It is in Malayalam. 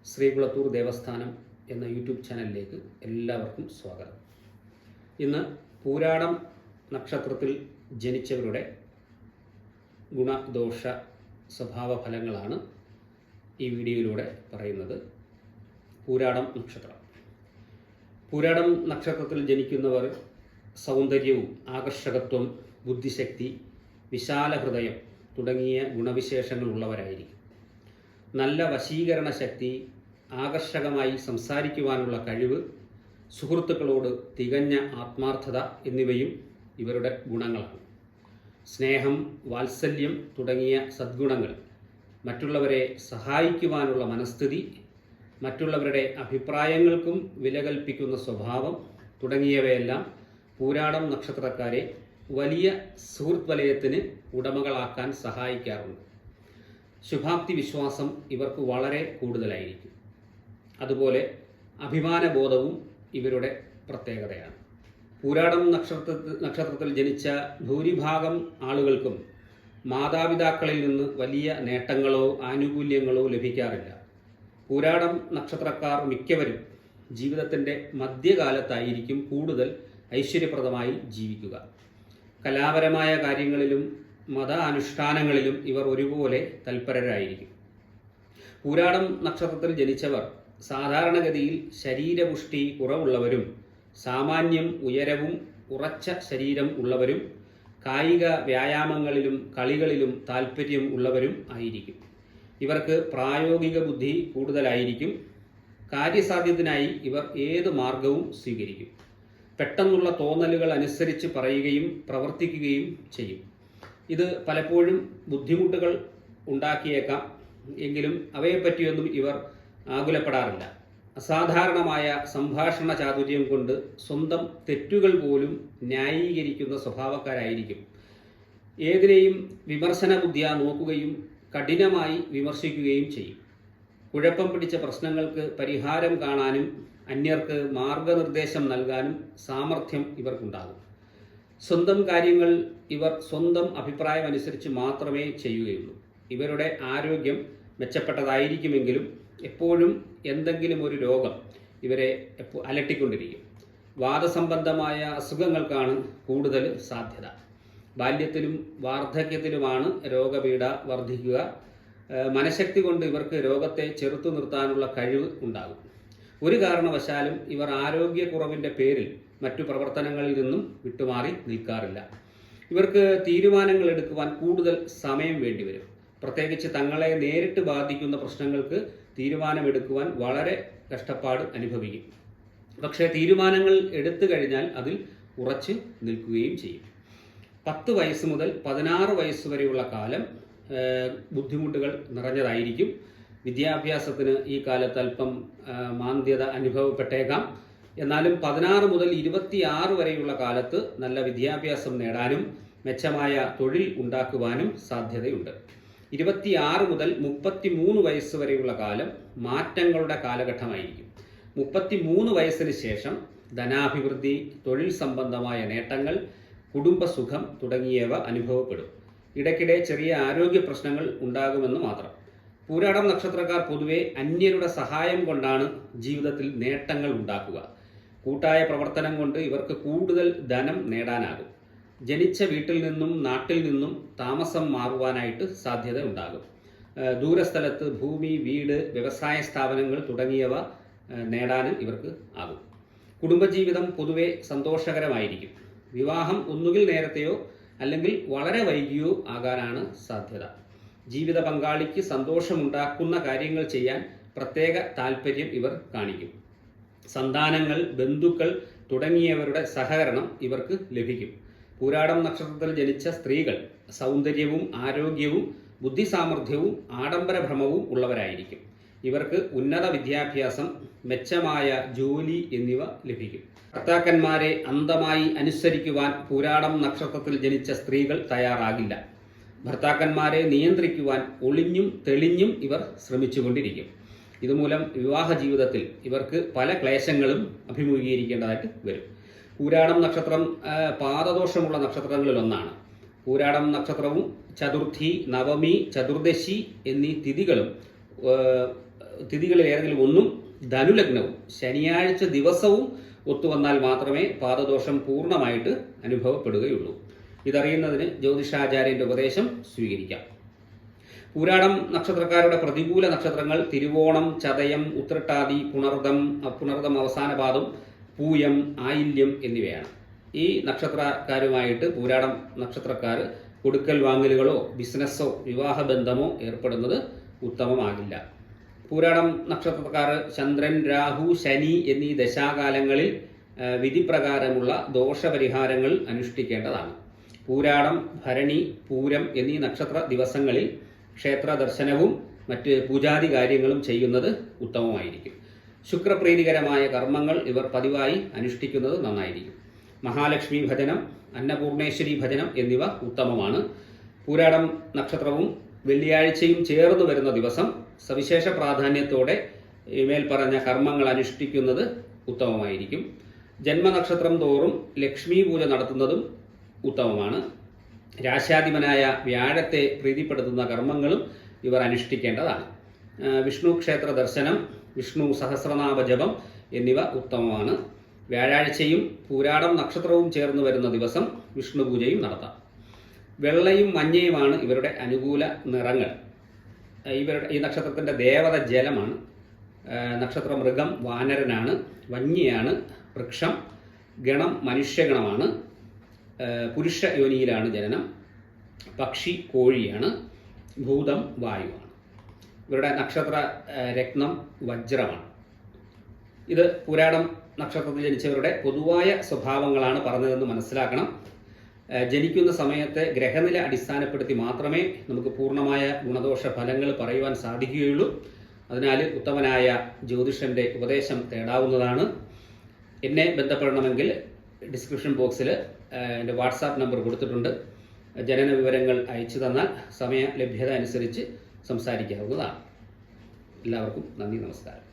ശ്രീകുളത്തൂർ ദേവസ്ഥാനം എന്ന യൂട്യൂബ് ചാനലിലേക്ക് എല്ലാവർക്കും സ്വാഗതം. ഇന്ന് പൂരാടം നക്ഷത്രത്തിൽ ജനിച്ചവരുടെ ഗുണദോഷ സ്വഭാവ ഫലങ്ങളാണ് ഈ വീഡിയോയിലൂടെ പറയുന്നത്. പൂരാടം നക്ഷത്രം. പൂരാടം നക്ഷത്രത്തിൽ ജനിക്കുന്നവർ സൗന്ദര്യവും ആകർഷകത്വം, ബുദ്ധിശക്തി, വിശാല ഹൃദയം തുടങ്ങിയ ഗുണവിശേഷങ്ങളുള്ളവരായിരിക്കും. നല്ല വശീകരണ ശക്തി, ആകർഷകമായി സംസാരിക്കുവാനുള്ള കഴിവ്, സുഹൃത്തുക്കളോട് തികഞ്ഞ ആത്മാർത്ഥത എന്നിവയും ഇവരുടെ ഗുണങ്ങളാണ്. സ്നേഹം, വാത്സല്യം തുടങ്ങിയ സദ്ഗുണങ്ങൾ, മറ്റുള്ളവരെ സഹായിക്കുവാനുള്ള മനസ്ഥിതി, മറ്റുള്ളവരുടെ അഭിപ്രായങ്ങൾക്കും വില കൽപ്പിക്കുന്ന സ്വഭാവം തുടങ്ങിയവയെല്ലാം പൂരാടം നക്ഷത്രക്കാരെ വലിയ സുഹൃത്ത് വലയത്തിന് ഉടമകളാക്കാൻ സഹായിക്കാറുണ്ട്. ശുഭാപ്തി വിശ്വാസം ഇവർക്ക് വളരെ കൂടുതലായിരിക്കും. അതുപോലെ അഭിമാനബോധവും ഇവരുടെ പ്രത്യേകതയാണ്. പൂരാടം നക്ഷത്രത്തിൽ ജനിച്ച ഭൂരിഭാഗം ആളുകൾക്കും മാതാപിതാക്കളിൽ നിന്ന് വലിയ നേട്ടങ്ങളോ ആനുകൂല്യങ്ങളോ ലഭിക്കാറില്ല. പൂരാടം നക്ഷത്രക്കാർ മിക്കവരും ജീവിതത്തിൻ്റെ മധ്യകാലത്തായിരിക്കും കൂടുതൽ ഐശ്വര്യപ്രദമായി ജീവിക്കുക. കലാപരമായ കാര്യങ്ങളിലും മതാനുഷ്ഠാനങ്ങളിലും ഇവർ ഒരുപോലെ തൽപരരായിരിക്കും. പൂരാടം നക്ഷത്രത്തിൽ ജനിച്ചവർ സാധാരണഗതിയിൽ ശരീരപുഷ്ടി കുറവുള്ളവരും സാമാന്യം ഉയരവും ഉറച്ച ശരീരം ഉള്ളവരും കായിക വ്യായാമങ്ങളിലും കളികളിലും താൽപ്പര്യം ഉള്ളവരും ആയിരിക്കും. ഇവർക്ക് പ്രായോഗിക ബുദ്ധി കൂടുതലായിരിക്കും. കാര്യസാധ്യത്തിനായി ഇവർ ഏത് മാർഗവും സ്വീകരിക്കും. പെട്ടെന്നുള്ള തോന്നലുകൾ അനുസരിച്ച് പറയുകയും പ്രവർത്തിക്കുകയും ചെയ്യും. ഇത് പലപ്പോഴും ബുദ്ധിമുട്ടുകൾ ഉണ്ടാക്കിയേക്കാം. എങ്കിലും അവയെപ്പറ്റിയൊന്നും ഇവർ ആകുലപ്പെടാറില്ല. അസാധാരണമായ സംഭാഷണ ചാതുര്യം കൊണ്ട് സ്വന്തം തെറ്റുകൾ പോലും ന്യായീകരിക്കുന്ന സ്വഭാവക്കാരായിരിക്കും. ഏതിനെയും വിമർശന ബുദ്ധിയാ നോക്കുകയും കഠിനമായി വിമർശിക്കുകയും ചെയ്യും. കുഴപ്പം പിടിച്ച പ്രശ്നങ്ങൾക്ക് പരിഹാരം കാണാനും അന്യർക്ക് മാർഗനിർദ്ദേശം നൽകാനും സാമർഥ്യം ഇവർക്കുണ്ടാകും. സ്വന്തം കാര്യങ്ങൾ ഇവർ സ്വന്തം അഭിപ്രായം അനുസരിച്ച് മാത്രമേ ചെയ്യുകയുള്ളൂ. ഇവരുടെ ആരോഗ്യം മെച്ചപ്പെട്ടതായിരിക്കുമെങ്കിലും എപ്പോഴും എന്തെങ്കിലും ഒരു രോഗം ഇവരെ അലട്ടിക്കൊണ്ടിരിക്കും. വാദസംബന്ധമായ അസുഖങ്ങൾക്കാണ് കൂടുതൽ സാധ്യത. ബാല്യത്തിലും വാർദ്ധക്യത്തിലുമാണ് രോഗപീഠ വർദ്ധിക്കുക. മനഃശക്തി കൊണ്ട് ഇവർക്ക് രോഗത്തെ ചെറുത്തു നിർത്താനുള്ള കഴിവ് ഉണ്ടാകും. ഒരു കാരണവശാലും ഇവർ ആരോഗ്യക്കുറവിൻ്റെ പേരിൽ മറ്റു പ്രവർത്തനങ്ങളിൽ നിന്നും വിട്ടുമാറി നിൽക്കാറില്ല. ഇവർക്ക് തീരുമാനങ്ങൾ എടുക്കുവാൻ കൂടുതൽ സമയം വേണ്ടിവരും. പ്രത്യേകിച്ച് തങ്ങളെ നേരിട്ട് ബാധിക്കുന്ന പ്രശ്നങ്ങൾക്ക് തീരുമാനമെടുക്കുവാൻ വളരെ കഷ്ടപ്പാട് അനുഭവിക്കും. പക്ഷേ തീരുമാനങ്ങൾ എടുത്തു കഴിഞ്ഞാൽ അതിൽ ഉറച്ചു നിൽക്കുകയും ചെയ്യും. 10 വയസ്സ് മുതൽ 16 വയസ്സ് വരെയുള്ള കാലം ബുദ്ധിമുട്ടുകൾ നിറഞ്ഞതായിരിക്കും. വിദ്യാഭ്യാസത്തിന് ഈ കാലത്ത് അല്പം മാന്ദ്യത അനുഭവപ്പെട്ടേക്കാം. എന്നാലും 16 മുതൽ 26 വരെയുള്ള കാലത്ത് നല്ല വിദ്യാഭ്യാസം നേടാനും മെച്ചമായ തൊഴിൽ ഉണ്ടാക്കുവാനും സാധ്യതയുണ്ട്. 26 മുതൽ 33 വയസ്സ് വരെയുള്ള കാലം മാറ്റങ്ങളുടെ കാലഘട്ടമായിരിക്കും. 33 വയസ്സിന് ശേഷം ധനാഭിവൃദ്ധി, തൊഴിൽ സംബന്ധമായ നേട്ടങ്ങൾ, കുടുംബസുഖം തുടങ്ങിയവ അനുഭവപ്പെടും. ഇടയ്ക്കിടെ ചെറിയ ആരോഗ്യ പ്രശ്നങ്ങൾ ഉണ്ടാകുമെന്ന് മാത്രം. പൂരാടം നക്ഷത്രക്കാർ പൊതുവെ അന്യരുടെ സഹായം കൊണ്ടാണ് ജീവിതത്തിൽ നേട്ടങ്ങൾ ഉണ്ടാക്കുക. കൂട്ടായ പ്രവർത്തനം കൊണ്ട് ഇവർക്ക് കൂടുതൽ ധനം നേടാനാകും. ജനിച്ച വീട്ടിൽ നിന്നും നാട്ടിൽ നിന്നും താമസം മാറുവാനായിട്ട് സാധ്യത ഉണ്ടാകും. ദൂരസ്ഥലത്ത് ഭൂമി, വീട്, വ്യവസായ സ്ഥാപനങ്ങൾ തുടങ്ങിയവ നേടാനും ഇവർക്ക് ആകും. കുടുംബജീവിതം പൊതുവെ സന്തോഷകരമായിരിക്കും. വിവാഹം ഒന്നുകിൽ നേരത്തെയോ അല്ലെങ്കിൽ വളരെ വൈകിയോ ആകാനാണ് സാധ്യത. ജീവിത പങ്കാളിക്ക് സന്തോഷമുണ്ടാക്കുന്ന കാര്യങ്ങൾ ചെയ്യാൻ പ്രത്യേക താല്പര്യം ഇവർ കാണിക്കും. സന്താനങ്ങൾ, ബന്ധുക്കൾ തുടങ്ങിയവരുടെ സഹകരണം ഇവർക്ക് ലഭിക്കും. പൂരാടം നക്ഷത്രത്തിൽ ജനിച്ച സ്ത്രീകൾ സൗന്ദര്യവും ആരോഗ്യവും ബുദ്ധിസാമർഥ്യവും ആഡംബരഭ്രമവും ഉള്ളവരായിരിക്കും. ഇവർക്ക് ഉന്നത വിദ്യാഭ്യാസം, മെച്ചമായ ജോലി എന്നിവ ലഭിക്കും. ഭർത്താക്കന്മാരെ അന്ധമായി അനുസരിക്കുവാൻ പൂരാടം നക്ഷത്രത്തിൽ ജനിച്ച സ്ത്രീകൾ തയ്യാറാകില്ല. ഭർത്താക്കന്മാരെ നിയന്ത്രിക്കുവാൻ ഒളിഞ്ഞും തെളിഞ്ഞും ഇവർ ശ്രമിച്ചുകൊണ്ടിരിക്കും. ഇതുമൂലം വിവാഹ ജീവിതത്തിൽ ഇവർക്ക് പല ക്ലേശങ്ങളും അഭിമുഖീകരിക്കേണ്ടതായിട്ട് വരും. പൂരാടം നക്ഷത്രം പാദദോഷമുള്ള നക്ഷത്രങ്ങളിലൊന്നാണ്. പൂരാടം നക്ഷത്രവും ചതുർത്ഥി, നവമി, ചതുർദശി എന്നീ തിഥികളും തിഥികളിൽ ഏതെങ്കിലും ഒന്നും ധനുലഗ്നവും ശനിയാഴ്ച ദിവസവും ഒത്തുവന്നാൽ മാത്രമേ പാദദോഷം പൂർണ്ണമായിട്ട് അനുഭവപ്പെടുകയുള്ളൂ. ഇതറിയുന്നതിന് ജ്യോതിഷാചാര്യന്റെ ഉപദേശം സ്വീകരിക്കാം. പൂരാടം നക്ഷത്രക്കാരുടെ പ്രതികൂല നക്ഷത്രങ്ങൾ തിരുവോണം, ചതയം, ഉത്രട്ടാതി, പുണർദം അവസാന പാദം, പൂയം, ആയില്യം എന്നിവയാണ്. ഈ നക്ഷത്രക്കാരുമായിട്ട് പൂരാടം നക്ഷത്രക്കാർ കൊടുക്കൽ വാങ്ങലുകളോ ബിസിനസ്സോ വിവാഹബന്ധമോ ഏർപ്പെടുന്നത് ഉത്തമമാകില്ല. പൂരാടം നക്ഷത്രക്കാർ ചന്ദ്രൻ, രാഹു, ശനി എന്നീ ദശാകാലങ്ങളിൽ വിധിപ്രകാരമുള്ള ദോഷപരിഹാരങ്ങൾ അനുഷ്ഠിക്കേണ്ടതാണ്. പൂരാടം, ഭരണി, പൂരം എന്നീ നക്ഷത്ര ദിവസങ്ങളിൽ ക്ഷേത്ര ദർശനവും മറ്റ് പൂജാതി കാര്യങ്ങളും ചെയ്യുന്നത് ഉത്തമമായിരിക്കും. ശുക്രപ്രീതികരമായ കർമ്മങ്ങൾ ഇവർ പതിവായി അനുഷ്ഠിക്കുന്നത് നന്നായിരിക്കും. മഹാലക്ഷ്മി ഭജനം, അന്നപൂർണേശ്വരി ഭജനം എന്നിവ ഉത്തമമാണ്. പൂരാടം നക്ഷത്രവും വെള്ളിയാഴ്ചയും ചേർന്ന് വരുന്ന ദിവസം സവിശേഷ പ്രാധാന്യത്തോടെ മേൽ പറഞ്ഞ കർമ്മങ്ങൾ അനുഷ്ഠിക്കുന്നത് ഉത്തമമായിരിക്കും. ജന്മനക്ഷത്രം തോറും ലക്ഷ്മി പൂജ നടത്തുന്നതും ഉത്തമമാണ്. രാശാധിപനായ വ്യാഴത്തെ പ്രീതിപ്പെടുത്തുന്ന കർമ്മങ്ങളും ഇവർ അനുഷ്ഠിക്കേണ്ടതാണ്. വിഷ്ണു ക്ഷേത്ര ദർശനം, വിഷ്ണു സഹസ്രനാമ ജപം എന്നിവ ഉത്തമമാണ്. വ്യാഴാഴ്ചയും പൂരാടം നക്ഷത്രവും ചേർന്ന് വരുന്ന ദിവസം വിഷ്ണു പൂജയും നടത്താം. വെള്ളയും മഞ്ഞയുമാണ് ഇവരുടെ അനുകൂല നിറങ്ങൾ. ഈ നക്ഷത്രത്തിൻ്റെ ദേവത ജലമാണ്. നക്ഷത്ര മൃഗം വാനരനാണ്. വന്യയാണ്. വൃക്ഷം. ഗണം മനുഷ്യഗണമാണ്. പുരുഷ യോനിയിലാണ് ജനനം. പക്ഷി കോഴിയാണ്. ഭൂതം വായുവാണ്. ഇവരുടെ നക്ഷത്ര രത്നം വജ്രമാണ്. ഇത് പൂരാടം നക്ഷത്രത്തിൽ ജനിച്ചവരുടെ പൊതുവായ സ്വഭാവങ്ങളാണ് പറഞ്ഞതെന്ന് മനസ്സിലാക്കണം. ജനിക്കുന്ന സമയത്തെ ഗ്രഹനില അടിസ്ഥാനപ്പെടുത്തി മാത്രമേ നമുക്ക് പൂർണ്ണമായ ഗുണദോഷ ഫലങ്ങൾ പറയുവാൻ സാധിക്കുകയുള്ളൂ. അതിനാൽ ഉത്തമനായ ജ്യോതിഷന്റെ ഉപദേശം തേടാവുന്നതാണ്. എന്നെ ബന്ധപ്പെടണമെങ്കിൽ ഡിസ്ക്രിപ്ഷൻ ബോക്സിൽ എൻ്റെ വാട്സാപ്പ് നമ്പർ കൊടുത്തിട്ടുണ്ട്. ജനന വിവരങ്ങൾ അയച്ചു തന്നാൽ സമയ ലഭ്യത അനുസരിച്ച് സംസാരിക്കാവുന്നതാണ്. എല്ലാവർക്കും നന്ദി, നമസ്കാരം.